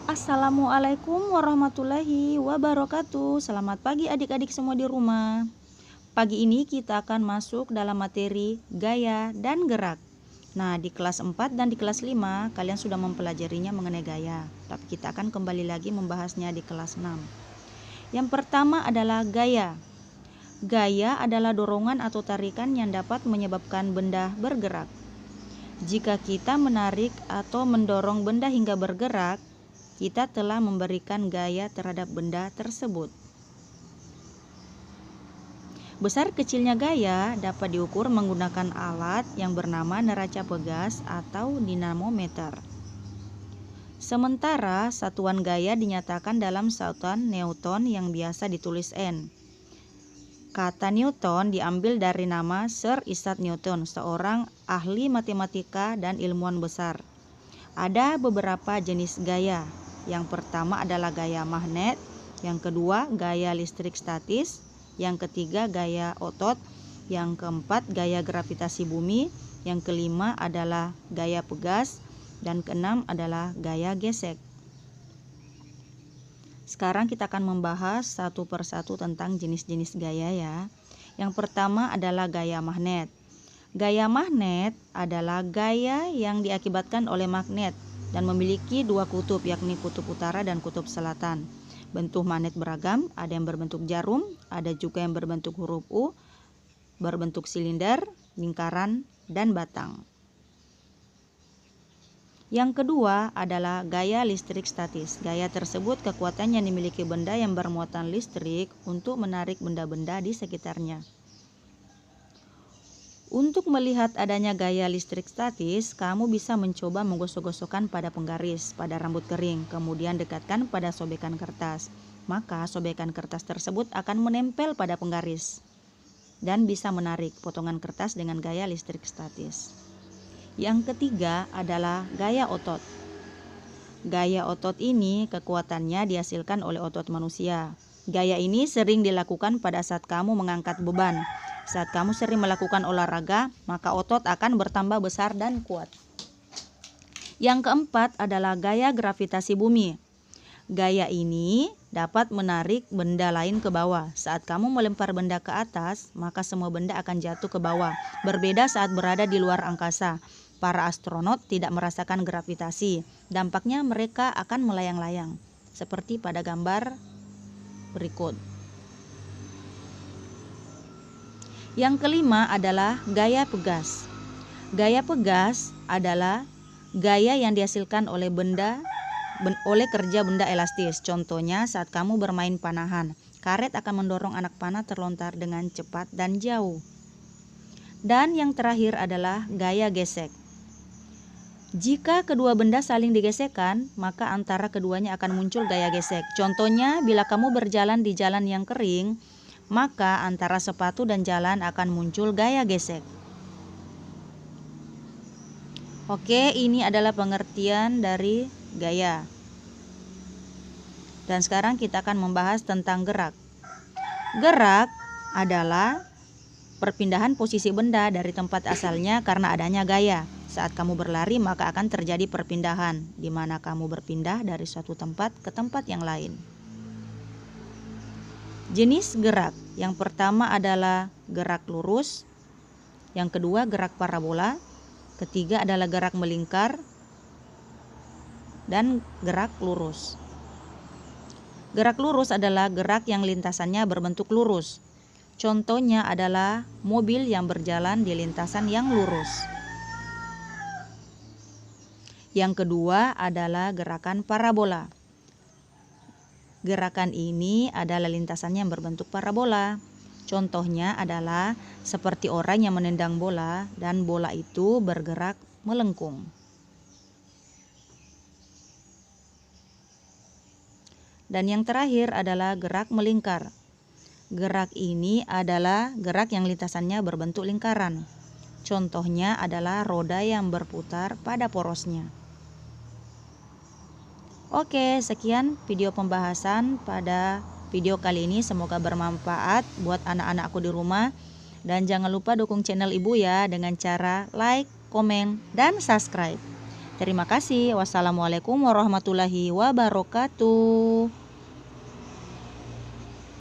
Assalamualaikum warahmatullahi wabarakatuh. Selamat pagi adik-adik semua di rumah. Pagi ini kita akan masuk dalam materi gaya dan gerak. Nah, di kelas 4 dan di kelas 5 kalian sudah mempelajarinya mengenai gaya. Tapi kita akan kembali lagi membahasnya di kelas 6. Yang pertama adalah gaya. Gaya adalah dorongan atau tarikan yang dapat menyebabkan benda bergerak. Jika kita menarik atau mendorong benda hingga bergerak, kita telah memberikan gaya terhadap benda tersebut. Besar kecilnya gaya dapat diukur menggunakan alat yang bernama neraca pegas atau dinamometer. Sementara satuan gaya dinyatakan dalam satuan Newton yang biasa ditulis N. Kata Newton diambil dari nama Sir Isaac Newton, seorang ahli matematika dan ilmuwan besar. Ada beberapa jenis gaya. Yang pertama adalah gaya magnet, yang kedua gaya listrik statis, yang ketiga gaya otot, yang keempat gaya gravitasi bumi, yang kelima adalah gaya pegas, dan keenam adalah gaya gesek. Sekarang kita akan membahas satu persatu tentang jenis-jenis gaya ya. Yang pertama adalah gaya magnet. Gaya magnet adalah gaya yang diakibatkan oleh magnet dan memiliki dua kutub, yakni kutub utara dan kutub selatan. Bentuk magnet beragam, ada yang berbentuk jarum, ada juga yang berbentuk huruf U, berbentuk silinder, lingkaran, dan batang. Yang kedua adalah gaya listrik statis. Gaya tersebut kekuatan yang dimiliki benda yang bermuatan listrik untuk menarik benda-benda di sekitarnya. Untuk melihat adanya gaya listrik statis, kamu bisa mencoba menggosok-gosokkan pada penggaris, pada rambut kering, kemudian dekatkan pada sobekan kertas. Maka sobekan kertas tersebut akan menempel pada penggaris dan bisa menarik potongan kertas dengan gaya listrik statis. Yang ketiga adalah gaya otot. Gaya otot ini kekuatannya dihasilkan oleh otot manusia. Gaya ini sering dilakukan pada saat kamu mengangkat beban. Saat kamu sering melakukan olahraga, maka otot akan bertambah besar dan kuat. Yang keempat adalah gaya gravitasi bumi. Gaya ini dapat menarik benda lain ke bawah. Saat kamu melempar benda ke atas, maka semua benda akan jatuh ke bawah. Berbeda saat berada di luar angkasa. Para astronot tidak merasakan gravitasi. Dampaknya mereka akan melayang-layang, seperti pada gambar berikut. Yang kelima adalah gaya pegas. Gaya pegas adalah gaya yang dihasilkan oleh kerja benda elastis. Contohnya saat kamu bermain panahan, karet akan mendorong anak panah terlontar dengan cepat dan jauh. Dan yang terakhir adalah gaya gesek. Jika kedua benda saling digesekkan, maka antara keduanya akan muncul gaya gesek. Contohnya, bila kamu berjalan di jalan yang kering, maka antara sepatu dan jalan akan muncul gaya gesek. Oke, ini adalah pengertian dari gaya. Dan sekarang kita akan membahas tentang gerak. Gerak adalah perpindahan posisi benda dari tempat asalnya karena adanya gaya. Saat kamu berlari, maka akan terjadi perpindahan, di mana kamu berpindah dari suatu tempat ke tempat yang lain. Jenis gerak, yang pertama adalah gerak lurus, yang kedua gerak parabola, ketiga adalah gerak melingkar, dan gerak lurus. Gerak lurus adalah gerak yang lintasannya berbentuk lurus. Contohnya adalah mobil yang berjalan di lintasan yang lurus. Yang kedua adalah gerakan parabola. Gerakan ini adalah lintasannya yang berbentuk parabola. Contohnya adalah seperti orang yang menendang bola dan bola itu bergerak melengkung. Dan yang terakhir adalah gerak melingkar. Gerak ini adalah gerak yang lintasannya berbentuk lingkaran. Contohnya adalah roda yang berputar pada porosnya. Oke, sekian video pembahasan pada video kali ini. Semoga bermanfaat buat anak-anakku di rumah. Dan jangan lupa dukung channel Ibu ya dengan cara like, komen, dan subscribe. Terima kasih. Wassalamualaikum warahmatullahi wabarakatuh.